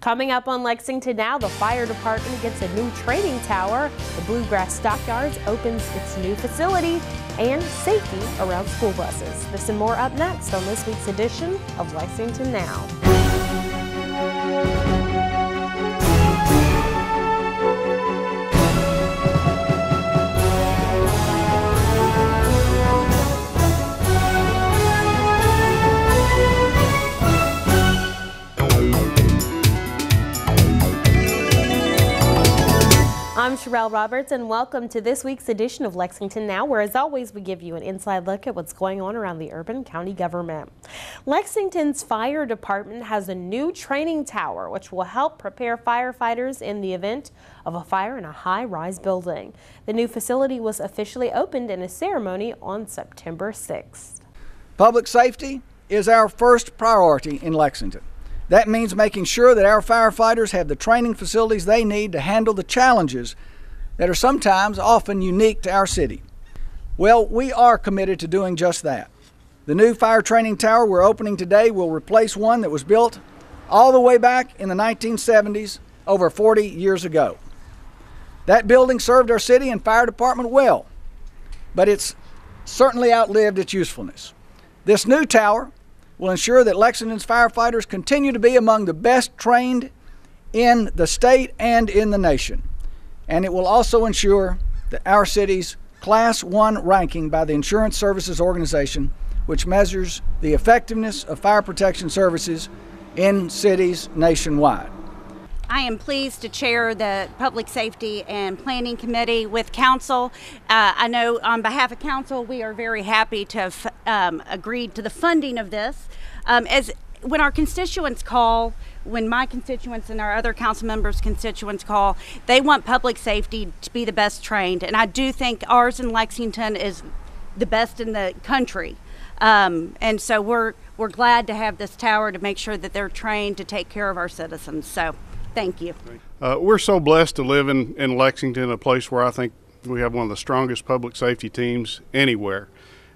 Coming up on Lexington Now, the fire department gets a new training tower, the Bluegrass Stockyards opens its new facility, and safety around school buses. This and more up next on this week's edition of Lexington Now. I'm Sherelle Roberts, and welcome to this week's edition of Lexington Now, where as always we give you an inside look at what's going on around the urban county government. Lexington's fire department has a new training tower which will help prepare firefighters in the event of a fire in a high-rise building. The new facility was officially opened in a ceremony on September 6th. Public safety is our first priority in Lexington. That means making sure that our firefighters have the training facilities they need to handle the challenges that are sometimes often unique to our city. Well, we are committed to doing just that. The new fire training tower we're opening today will replace one that was built all the way back in the 1970s, over 40 years ago. That building served our city and fire department well, but it's certainly outlived its usefulness. This new tower will ensure that Lexington's firefighters continue to be among the best trained in the state and in the nation. And it will also ensure that our city's Class 1 ranking by the Insurance Services Organization, which measures the effectiveness of fire protection services in cities nationwide. I am pleased to chair the Public Safety and Planning Committee with Council. I know on behalf of Council, we are very happy to have agreed to the funding of this. As when our constituents call, when my constituents and our other council members' constituents call, they want public safety to be the best trained. And I do think ours in Lexington is the best in the country. And so we're glad to have this tower to make sure that they're trained to take care of our citizens. So thank you. We're so blessed to live in Lexington, a place where I think we have one of the strongest public safety teams anywhere.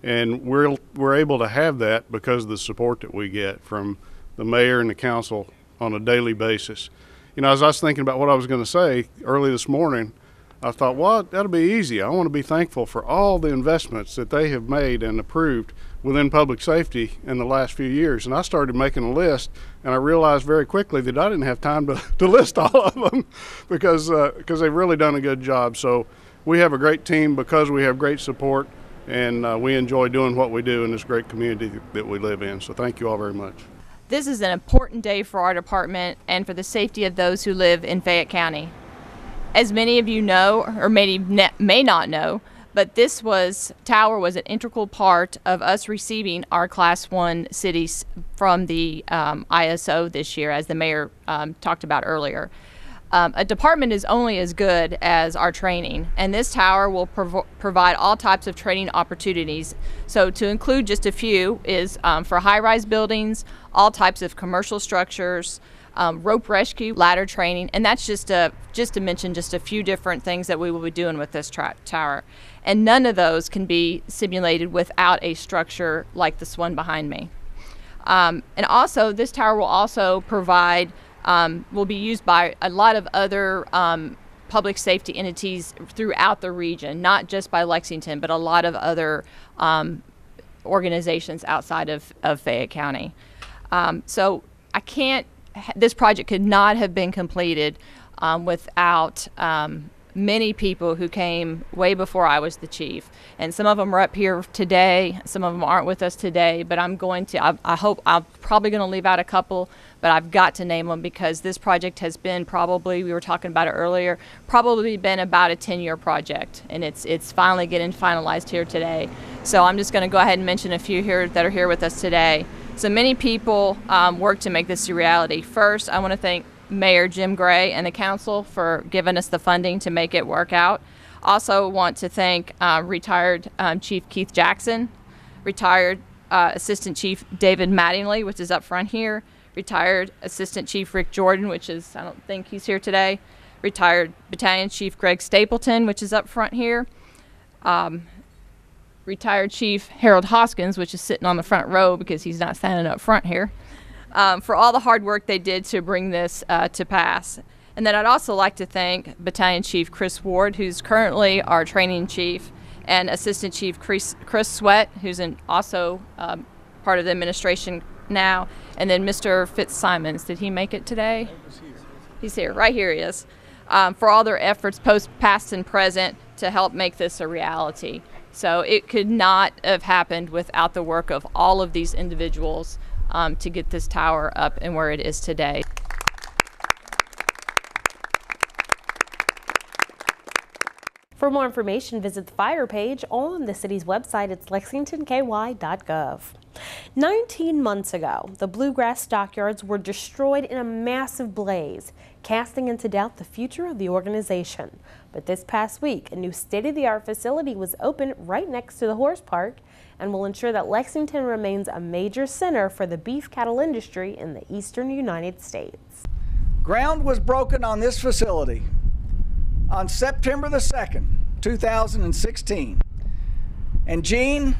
And we're able to have that because of the support that we get from the mayor and the council on a daily basis. You know, as I was thinking about what I was going to say early this morning, I thought, well, that'll be easy. I want to be thankful for all the investments that they have made and approved within public safety in the last few years. And I started making a list, and I realized very quickly that I didn't have time to list all of them because they've really done a good job. So we have a great team because we have great support, and we enjoy doing what we do in this great community that we live in. So thank you all very much. This is an important day for our department and for the safety of those who live in Fayette County. As many of you know, or may not know, but this tower was an integral part of us receiving our Class 1 cities from the ISO this year, as the mayor talked about earlier. A department is only as good as our training, and this tower will provide all types of training opportunities. So to include just a few is for high-rise buildings, all types of commercial structures, rope rescue, ladder training, and that's just to mention just a few different things that we will be doing with this tower. And none of those can be simulated without a structure like this one behind me. And also, this tower will also provide will be used by a lot of other public safety entities throughout the region, not just by Lexington, but a lot of other organizations outside of Fayette County. So this project could not have been completed without many people who came way before I was the chief. And some of them are up here today, some of them aren't with us today, but I'm probably going to leave out a couple, but I've got to name them because this project has been we were talking about it earlier, probably been about a 10-year project, and it's finally getting finalized here today. So I'm just going to go ahead and mention a few here that are here with us today. So many people worked to make this a reality. First, I want to thank Mayor Jim Gray and the council for giving us the funding to make it work out. Also want to thank retired Chief Keith Jackson, retired Assistant Chief David Mattingly, which is up front here, retired Assistant Chief Rick Jordan, which is, I don't think he's here today, retired Battalion Chief Greg Stapleton, which is up front here, retired Chief Harold Hoskins, which is sitting on the front row because he's not standing up front here. for all the hard work they did to bring this to pass. And then I'd also like to thank Battalion Chief Chris Ward, who's currently our training chief, and Assistant Chief Chris Sweat, who's also part of the administration now, and then Mr. Fitzsimons. Did he make it today? He's here. Right here he is. For all their efforts, past and present, to help make this a reality. So it could not have happened without the work of all of these individuals to get this tower up and where it is today. For more information, visit the fire page on the city's website. It's lexingtonky.gov. 19 months ago, the Bluegrass Stockyards were destroyed in a massive blaze, casting into doubt the future of the organization. But this past week, a new state-of-the-art facility was opened right next to the horse park and will ensure that Lexington remains a major center for the beef cattle industry in the eastern United States. Ground was broken on this facility on September the 2nd, 2016. And Gene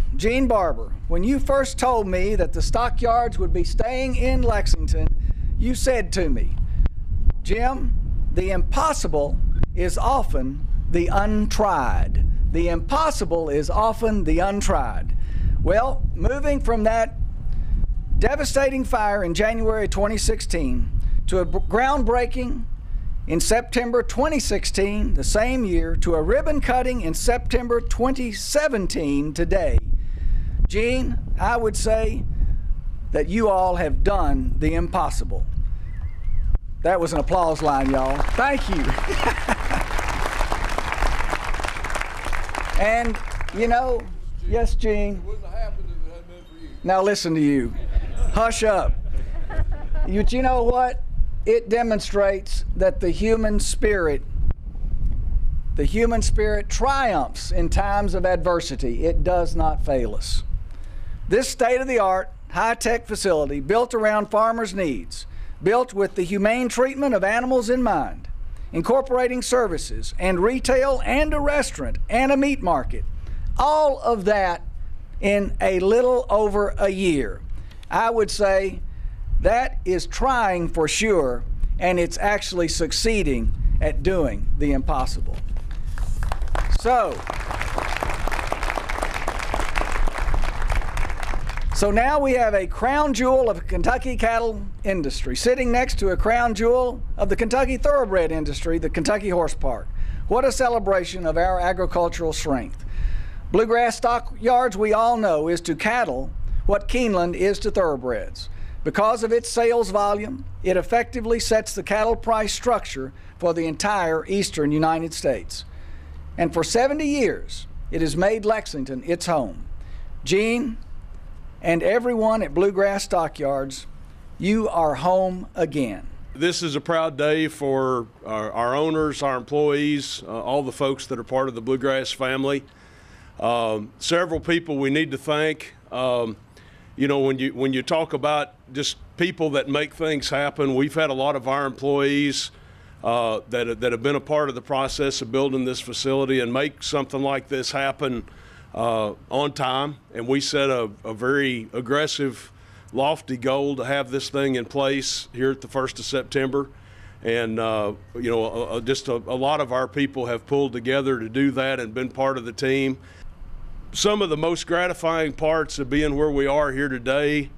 Barber, when you first told me that the stockyards would be staying in Lexington, you said to me, Jim, the impossible is often the untried. The impossible is often the untried. Well, moving from that devastating fire in January 2016 to a groundbreaking in September 2016, the same year, to a ribbon cutting in September 2017 today, Gene, I would say that you all have done the impossible. That was an applause line, y'all. Thank you. And, you know, yes, Gene. It wouldn't have happened if it hadn't been for you. Now listen to you. Hush up. You know what? It demonstrates that the human spirit triumphs in times of adversity. It does not fail us. This state-of-the-art, high-tech facility built around farmers' needs, built with the humane treatment of animals in mind, incorporating services and retail and a restaurant and a meat market, all of that in a little over a year. I would say that is trying for sure, and it's actually succeeding at doing the impossible. So now we have a crown jewel of the Kentucky cattle industry sitting next to a crown jewel of the Kentucky thoroughbred industry, the Kentucky Horse Park. What a celebration of our agricultural strength. Bluegrass Stockyards, we all know, is to cattle what Keeneland is to thoroughbreds. Because of its sales volume, it effectively sets the cattle price structure for the entire eastern United States. And for 70 years, it has made Lexington its home. Gene and everyone at Bluegrass Stockyards, you are home again. This is a proud day for our owners, our employees, all the folks that are part of the Bluegrass family. Several people we need to thank. You know, when you talk about just people that make things happen, we've had a lot of our employees that have been a part of the process of building this facility and make something like this happen on time. And we set a very aggressive, lofty goal to have this thing in place here at the 1st of September. And, you know, just a lot of our people have pulled together to do that and been part of the team. Some of the most gratifying parts of being where we are here today,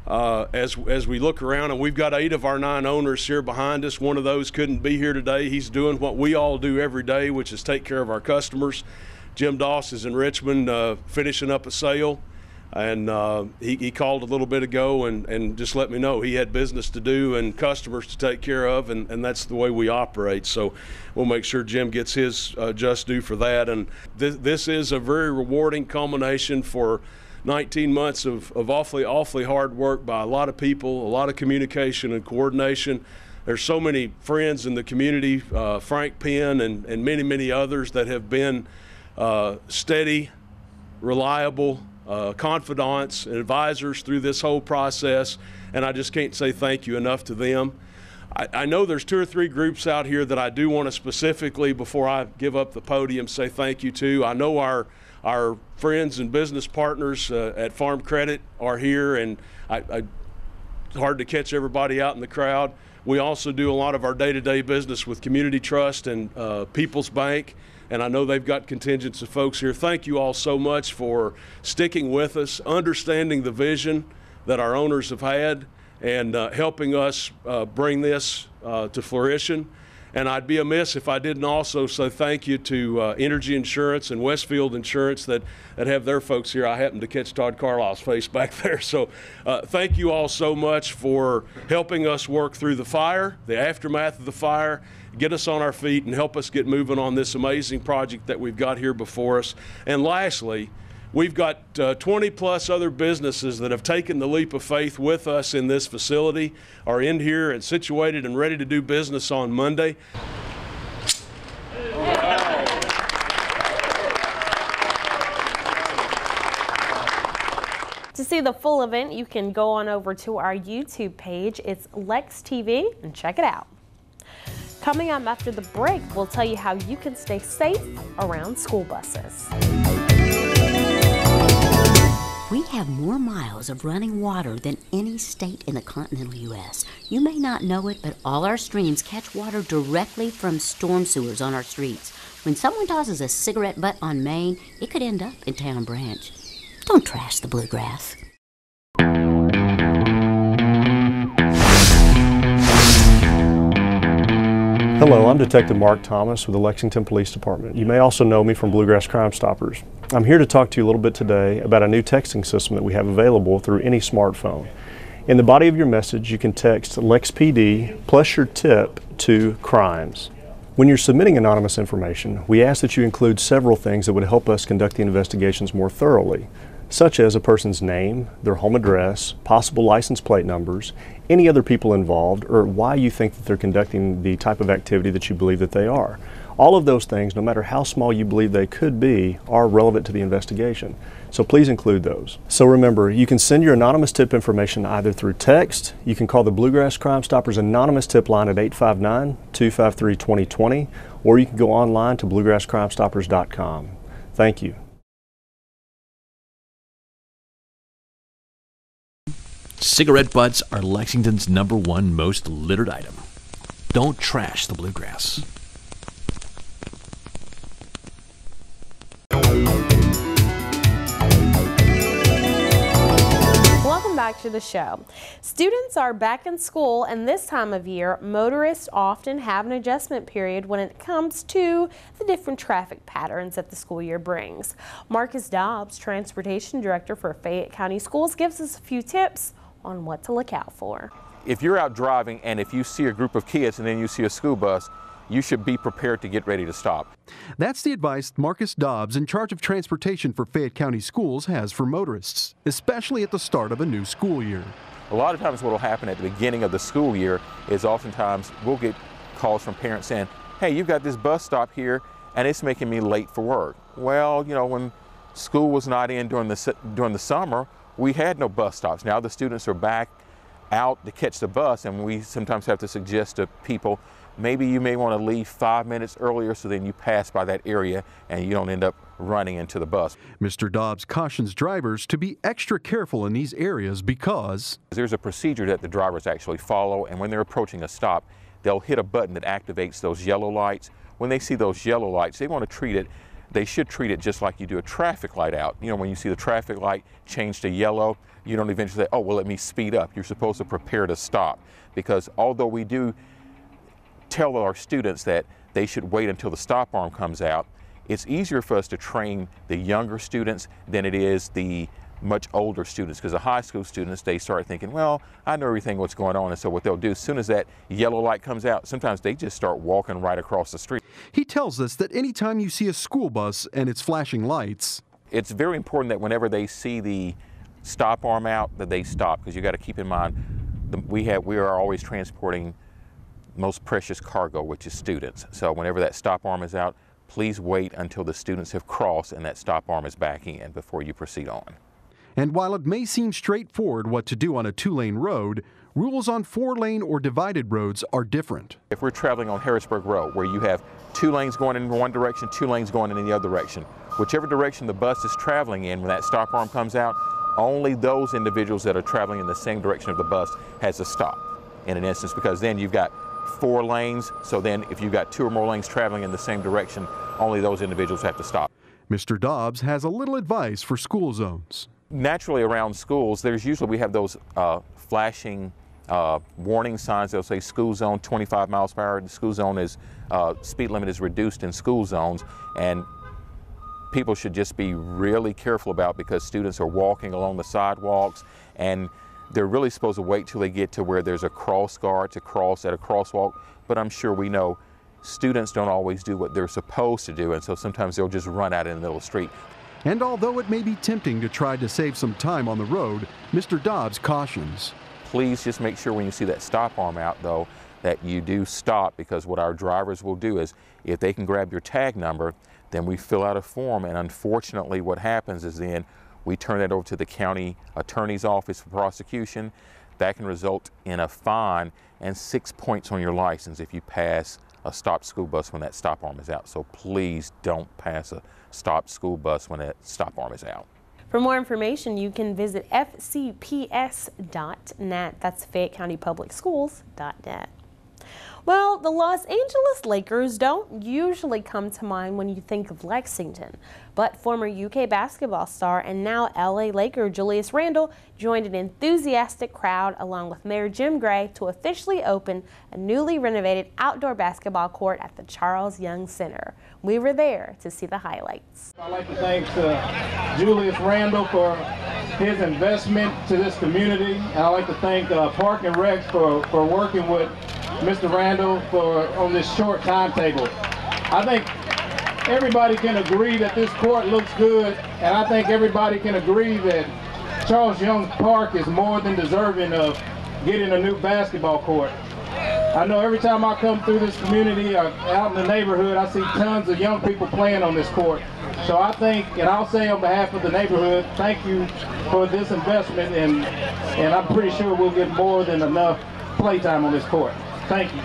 as we look around, and we've got 8 of our 9 owners here behind us. One of those couldn't be here today. He's doing what we all do every day, which is take care of our customers. Jim Doss is in Richmond finishing up a sale, and he called a little bit ago and just let me know he had business to do and customers to take care of, and that's the way we operate. So we'll make sure Jim gets his just due for that. And this is a very rewarding culmination for 19 months of awfully hard work by a lot of people, a lot of communication and coordination. There's so many friends in the community, Frank Penn and many others that have been steady, reliable, confidants and advisors through this whole process, and I just can't say thank you enough to them. I know there's 2 or 3 groups out here that I do want to specifically, before I give up the podium, say thank you to. I know our friends and business partners at Farm Credit are here, and I hard to catch everybody out in the crowd. We also do a lot of our day-to-day business with Community Trust and People's Bank, and I know they've got contingents of folks here. Thank you all so much for sticking with us, understanding the vision that our owners have had, and helping us bring this to fruition. And I'd be amiss if I didn't also say thank you to Energy Insurance and Westfield Insurance that have their folks here. I happened to catch Todd Carlisle's face back there. So thank you all so much for helping us work through the fire, the aftermath of the fire, get us on our feet and help us get moving on this amazing project that we've got here before us. And lastly, we've got 20 plus other businesses that have taken the leap of faith with us in this facility, are in here and situated and ready to do business on Monday. To see the full event, you can go on over to our YouTube page. It's Lex TV, and check it out. Coming up after the break, we'll tell you how you can stay safe around school buses. We have more miles of running water than any state in the continental U.S. You may not know it, but all our streams catch water directly from storm sewers on our streets. When someone tosses a cigarette butt on Main, it could end up in Town Branch. Don't trash the bluegrass. Hello, I'm Detective Mark Thomas with the Lexington Police Department. You may also know me from Bluegrass Crime Stoppers. I'm here to talk to you a little bit today about a new texting system that we have available through any smartphone. In the body of your message, you can text LexPD plus your tip to crimes. When you're submitting anonymous information, we ask that you include several things that would help us conduct the investigations more thoroughly, such as a person's name, their home address, possible license plate numbers, any other people involved, or why you think that they're conducting the type of activity that you believe that they are. All of those things, no matter how small you believe they could be, are relevant to the investigation. So please include those. So remember, you can send your anonymous tip information either through text, you can call the Bluegrass Crime Stoppers anonymous tip line at 859-253-2020, or you can go online to bluegrasscrimestoppers.com. Thank you. Cigarette butts are Lexington's #1 most littered item. Don't trash the bluegrass. Welcome back to the show. Students are back in school, and this time of year, motorists often have an adjustment period when it comes to the different traffic patterns that the school year brings. Marcus Dobbs, Transportation Director for Fayette County Schools, gives us a few tips on what to look out for. If you're out driving and if you see a group of kids and then you see a school bus, you should be prepared to get ready to stop. That's the advice Marcus Dobbs, in charge of transportation for Fayette County Schools, has for motorists, especially at the start of a new school year. A lot of times what will happen at the beginning of the school year is oftentimes we'll get calls from parents saying, hey, you've got this bus stop here and it's making me late for work. Well, you know, when school was not in during the summer, we had no bus stops. Now the students are back out to catch the bus, and we sometimes have to suggest to people, maybe you may want to leave 5 minutes earlier so then you pass by that area and you don't end up running into the bus. Mr. Dobbs cautions drivers to be extra careful in these areas because there's a procedure that the drivers actually follow, and when they're approaching a stop, they'll hit a button that activates those yellow lights. When they see those yellow lights, they want to treat it, they should treat it just like you do a traffic light out. You know, when you see the traffic light change to yellow, you don't eventually say, oh, well, let me speed up. You're supposed to prepare to stop, because although we do tell our students that they should wait until the stop arm comes out, it's easier for us to train the younger students than it is the much older students, because the high school students, they start thinking, well, I know everything what's going on, and so what they'll do as soon as that yellow light comes out, sometimes they just start walking right across the street. He tells us that anytime you see a school bus and its flashing lights, it's very important that whenever they see the stop arm out, that they stop, because you got to keep in mind we are always transporting most precious cargo, which is students. So whenever that stop arm is out, please wait until the students have crossed and that stop arm is back in before you proceed on. And while it may seem straightforward what to do on a 2-lane road, rules on 4-lane or divided roads are different. If we're traveling on Harrisburg Road, where you have 2 lanes going in one direction, 2 lanes going in the other direction, whichever direction the bus is traveling in, when that stop arm comes out, only those individuals that are traveling in the same direction of the bus has to stop in an instance, because then you've got 4 lanes. So then if you've got 2 or more lanes traveling in the same direction, only those individuals have to stop. Mr. Dobbs has a little advice for school zones. Naturally around schools, we have those flashing warning signs. They'll say school zone 25 miles per hour. The school zone is, speed limit is reduced in school zones, and people should just be really careful about, because students are walking along the sidewalks, and they're really supposed to wait till they get to where there's a cross guard to cross at a crosswalk. But I'm sure we know students don't always do what they're supposed to do, and so sometimes they'll just run out in the middle of the street. And although it may be tempting to try to save some time on the road, Mr. Dobbs cautions. Please just make sure when you see that stop arm out, though, that you do stop, because what our drivers will do is, if they can grab your tag number, then we fill out a form, and unfortunately what happens is then we turn that over to the county attorney's office for prosecution. That can result in a fine and 6 points on your license if you pass a stopped school bus when that stop arm is out. So please don't pass a stopped school bus when that stop arm is out. For more information, you can visit fcps.net. That's FayetteCountyPublicSchools.net. Well, the Los Angeles Lakers don't usually come to mind when you think of Lexington, but former UK basketball star and now LA Laker Julius Randle joined an enthusiastic crowd along with Mayor Jim Gray to officially open a newly renovated outdoor basketball court at the Charles Young Center. We were there to see the highlights. I'd like to thank Julius Randle for his investment to this community, and I'd like to thank Park and Rec for working with Mr. Randle on this short timetable. I think everybody can agree that this court looks good, and I think everybody can agree that Charles Young Park is more than deserving of getting a new basketball court. I know every time I come through this community or out in the neighborhood, I see tons of young people playing on this court. So I think, and I'll say on behalf of the neighborhood, thank you for this investment, and I'm pretty sure we'll get more than enough playtime on this court. Thank you.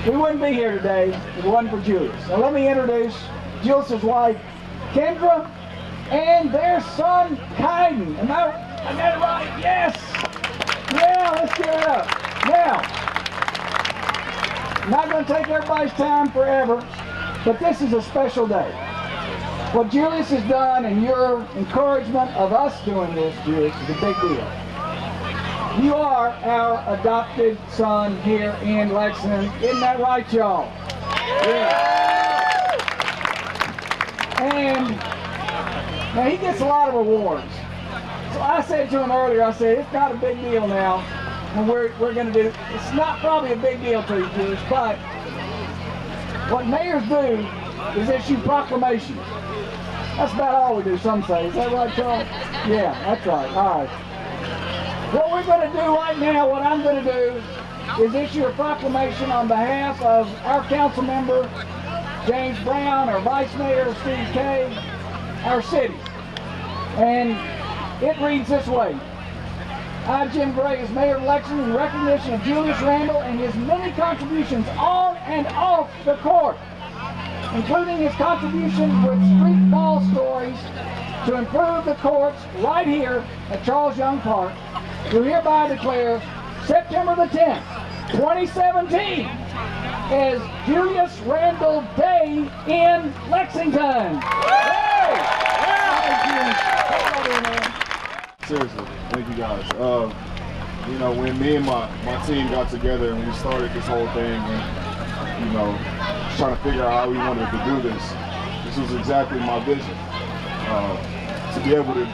We wouldn't be here today if it wasn't for Julius. Now let me introduce Julius's wife, Kendra, and their son, Kaiden. Am I that right? Yes! Yeah, let's give it up. Now, I'm not going to take everybody's time forever, but this is a special day. What Julius has done and your encouragement of us doing this, Julius, is a big deal. You are our adopted son here in Lexington. Isn't that right, y'all? Yeah. And now he gets a lot of rewards. So I said to him earlier, I said, it's not a big deal now. And we're going to do, it's not probably a big deal to you, Julius, but what mayors do is issue proclamations. That's about all we do, some say. Is that right, Charles? Yeah, that's right. All right. What we're going to do right now, what I'm going to do, is issue a proclamation on behalf of our council member, James Brown, our vice mayor, Steve Kay, our city. And it reads this way. I, Jim Gray, as mayor of Lexington, in recognition of Julius Randle and his many contributions on and off the court, including his contribution with street ball stories to improve the courts right here at Charles Young Park, do hereby declare September the 10th, 2017 as Julius Randle Day in Lexington. Hey! Seriously, thank you guys. You know, when me and my team got together and we started this whole thing and, you know, trying to figure out how we wanted to do this was exactly my vision. To be able to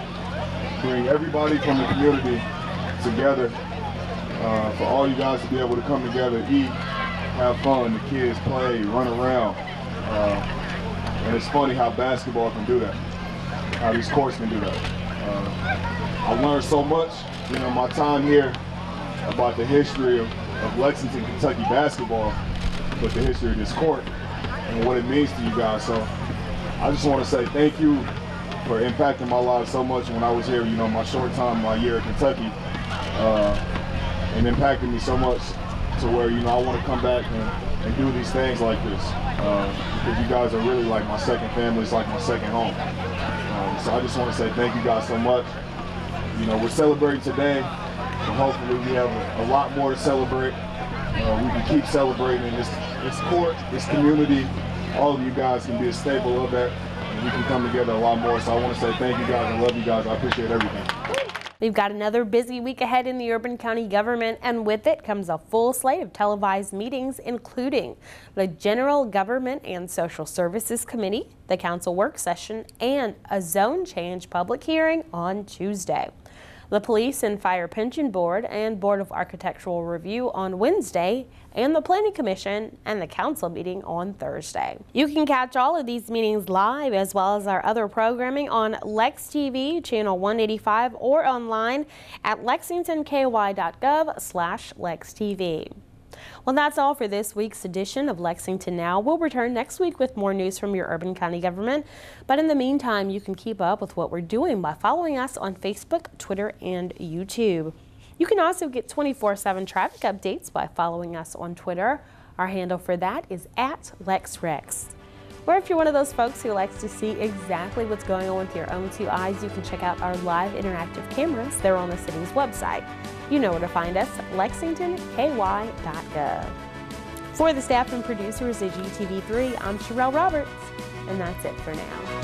bring everybody from the community together, for all you guys to be able to come together, eat, have fun, the kids play, run around. And it's funny how basketball can do that, how these courts can do that. I learned so much, you know, my time here about the history of Lexington, Kentucky basketball, but the history of this court and what it means to you guys. So I just want to say thank you for impacting my life so much when I was here, you know, my short time, my year at Kentucky, and impacting me so much to where, you know, I want to come back and do these things like this, because you guys are really like my second family. It's like my second home. So I just want to say thank you guys so much. You know, we're celebrating today, but hopefully we have a lot more to celebrate. We can keep celebrating in this court, this community. All of you guys can be a staple of that, and we can come together a lot more. So I want to say thank you guys. I love you guys. I appreciate everything. We've got another busy week ahead in the urban county government, and with it comes a full slate of televised meetings, including the General Government and Social Services Committee, the council work session, and a zone change public hearing on Tuesday. The Police and Fire Pension Board and Board of Architectural Review on Wednesday, and the Planning Commission and the Council meeting on Thursday. You can catch all of these meetings live as well as our other programming on Lex TV, channel 185, or online at lexingtonky.gov/LexTV. Well, that's all for this week's edition of Lexington Now. We'll return next week with more news from your urban county government. But in the meantime, you can keep up with what we're doing by following us on Facebook, Twitter, and YouTube. You can also get 24/7 traffic updates by following us on Twitter. Our handle for that is @LexRex. Or if you're one of those folks who likes to see exactly what's going on with your own two eyes, you can check out our live interactive cameras. They're on the city's website. You know where to find us, lexingtonky.gov. For the staff and producers at GTV3, I'm Sherelle Roberts, and that's it for now.